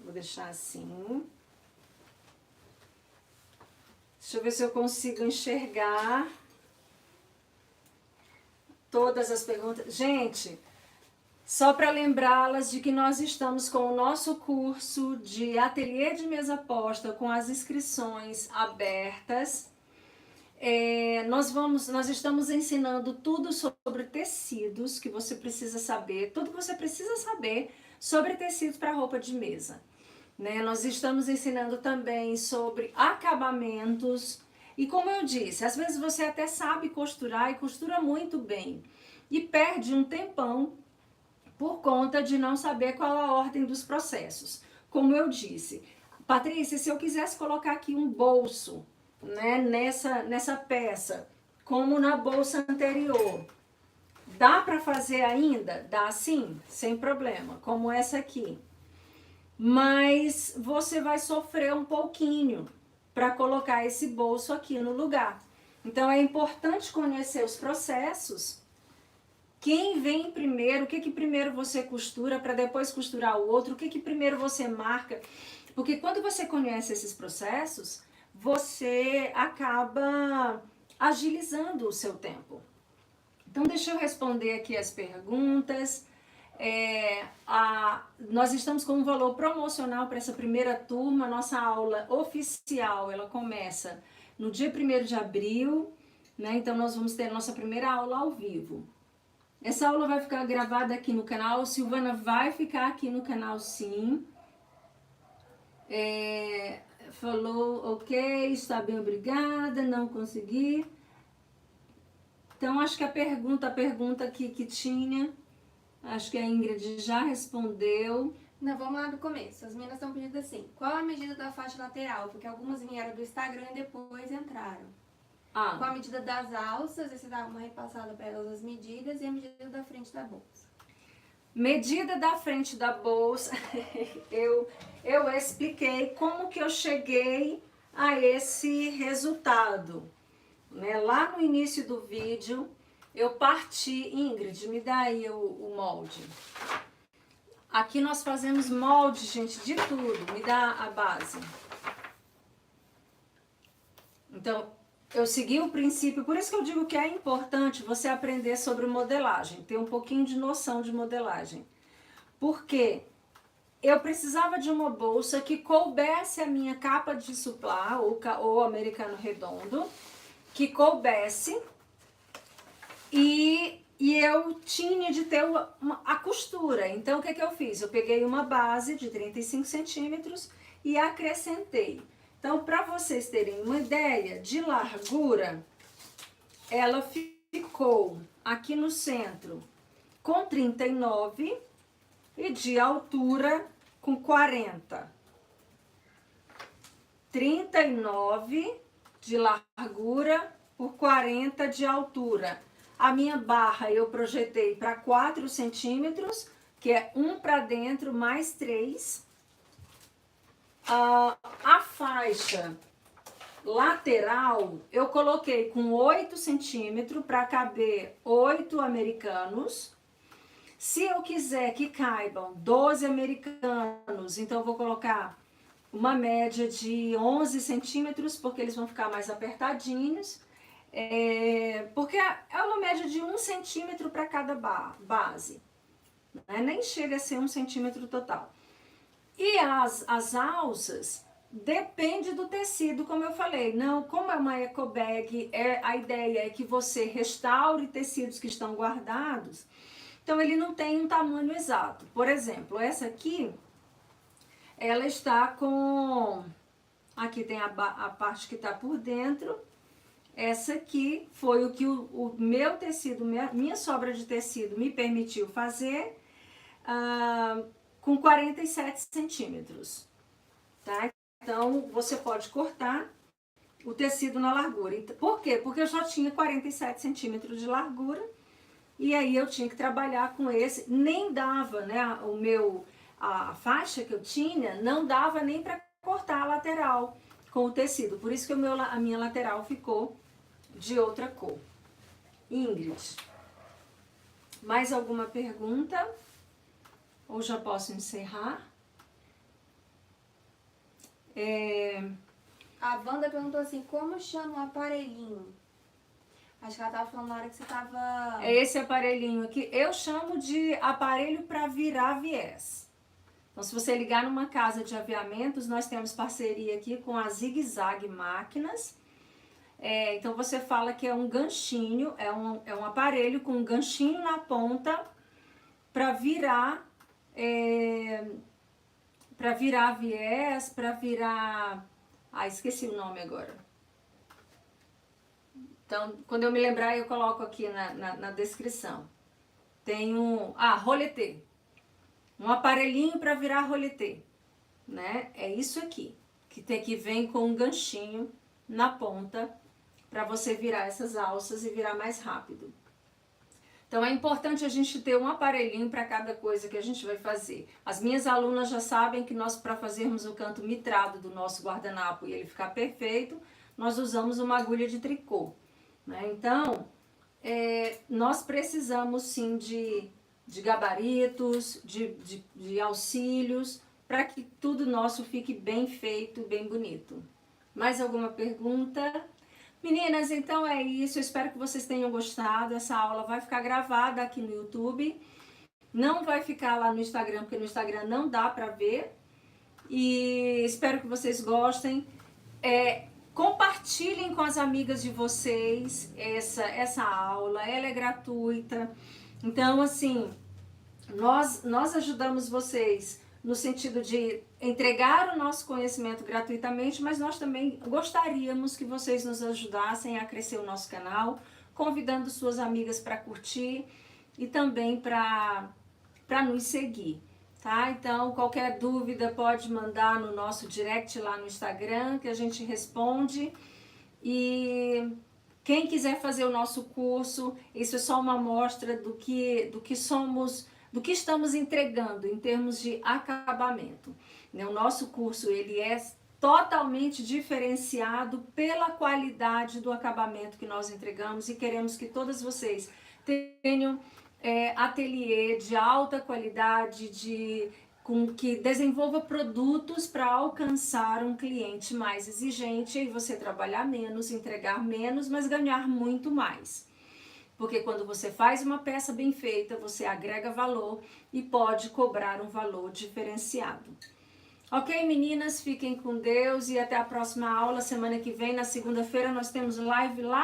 Vou deixar assim. Deixa eu ver se eu consigo enxergar todas as perguntas. Gente, só para lembrá-las de que nós estamos com o nosso curso de ateliê de mesa posta com as inscrições abertas. Nós estamos ensinando tudo sobre tecidos que você precisa saber, tudo que você precisa saber sobre tecidos para roupa de mesa. Né? Nós estamos ensinando também sobre acabamentos e, como eu disse, às vezes você até sabe costurar e costura muito bem e perde um tempão por conta de não saber qual a ordem dos processos. Como eu disse, Patrícia, se eu quisesse colocar aqui um bolso, né, nessa peça, como na bolsa anterior, dá para fazer ainda? Dá sim, sem problema, como essa aqui. Mas você vai sofrer um pouquinho para colocar esse bolso aqui no lugar. Então é importante conhecer os processos. Quem vem primeiro, o que primeiro você costura para depois costurar o outro, o que primeiro você marca. Porque quando você conhece esses processos, você acaba agilizando o seu tempo. Então deixa eu responder aqui as perguntas. Nós estamos com um valor promocional para essa primeira turma. Nossa aula oficial, ela começa no dia 1º de abril, né? Então nós vamos ter nossa primeira aula ao vivo. Essa aula vai ficar gravada aqui no canal. Silvana vai ficar aqui no canal, sim. Falou, ok, está bem, obrigada, não consegui. Então acho que a pergunta que tinha... Acho que a Ingrid já respondeu. Não, vamos lá do começo. As meninas estão pedindo assim, qual a medida da faixa lateral? Porque algumas vieram do Instagram e depois entraram. Qual a medida das alças? Você dá uma repassada para elas as medidas e a medida da frente da bolsa. Medida da frente da bolsa, eu expliquei como que eu cheguei a esse resultado. Né? Lá no início do vídeo, eu parti... Ingrid, me dá aí o molde. Aqui nós fazemos molde, gente, de tudo. Me dá a base. Então, eu segui o princípio, por isso que eu digo que é importante você aprender sobre modelagem, ter um pouquinho de noção de modelagem. Porque eu precisava de uma bolsa que coubesse a minha capa de suplá, ou americano redondo, que coubesse... E eu tinha de ter a costura. Então, o que eu fiz? Eu peguei uma base de 35 centímetros e acrescentei. Então, para vocês terem uma ideia de largura, ela ficou aqui no centro com 39 e de altura com 40. 39 de largura por 40 de altura. A minha barra eu projetei para 4 centímetros, que é 1 para dentro mais 3. A faixa lateral eu coloquei com 8 centímetros para caber 8 americanos. Se eu quiser que caibam 12 americanos, então eu vou colocar uma média de 11 centímetros, porque eles vão ficar mais apertadinhos. Porque é uma média de 1 centímetro para cada base, né? Nem chega a ser 1 centímetro total. E as alças, depende do tecido, como eu falei. Não, como é uma eco bag, a ideia é que você restaure tecidos que estão guardados, então ele não tem um tamanho exato. Por exemplo, essa aqui, ela está com... Aqui tem a parte que está por dentro. Essa aqui foi o que o meu tecido, minha sobra de tecido me permitiu fazer com 47 centímetros, tá? Então, você pode cortar o tecido na largura. Por quê? Porque eu só tinha 47 centímetros de largura e aí eu tinha que trabalhar com esse. Nem dava, né, a faixa que eu tinha, não dava nem para cortar a lateral com o tecido. Por isso que a minha lateral ficou de outra cor. Ingrid, mais alguma pergunta? Ou já posso encerrar? A Wanda perguntou assim, como chama o aparelhinho? Acho que ela tava falando na hora que você tava... É esse aparelhinho aqui. Eu chamo de aparelho para virar viés. Então, se você ligar numa casa de aviamentos, nós temos parceria aqui com a Zig Zag Máquinas. Então, você fala que é um ganchinho, é um aparelho com um ganchinho na ponta para virar viés, para virar... Ah, esqueci o nome agora. Então, quando eu me lembrar, eu coloco aqui na descrição. Tem roletê. Um aparelhinho para virar roletê, né? É isso aqui, que vem com um ganchinho na ponta para você virar essas alças e virar mais rápido. Então, é importante a gente ter um aparelhinho para cada coisa que a gente vai fazer. As minhas alunas já sabem que nós, para fazermos o canto mitrado do nosso guardanapo e ele ficar perfeito, nós usamos uma agulha de tricô. Né? Então, nós precisamos sim de gabaritos, de auxílios, para que tudo nosso fique bem feito, bem bonito. Mais alguma pergunta? Meninas, então é isso. Eu espero que vocês tenham gostado. Essa aula vai ficar gravada aqui no YouTube. Não vai ficar lá no Instagram, porque no Instagram não dá para ver. E espero que vocês gostem. Compartilhem com as amigas de vocês essa aula, ela é gratuita. Então, assim, nós ajudamos vocês no sentido de entregar o nosso conhecimento gratuitamente, mas nós também gostaríamos que vocês nos ajudassem a crescer o nosso canal, convidando suas amigas para curtir e também para nos seguir. Tá? Então, qualquer dúvida pode mandar no nosso direct lá no Instagram, que a gente responde. E quem quiser fazer o nosso curso, isso é só uma amostra do que estamos entregando em termos de acabamento. O nosso curso ele é totalmente diferenciado pela qualidade do acabamento que nós entregamos e queremos que todas vocês tenham ateliê de alta qualidade, que desenvolva produtos para alcançar um cliente mais exigente e você trabalhar menos, entregar menos, mas ganhar muito mais. Porque quando você faz uma peça bem feita, você agrega valor e pode cobrar um valor diferenciado. Ok, meninas? Fiquem com Deus e até a próxima aula. Semana que vem, na segunda-feira, nós temos live lá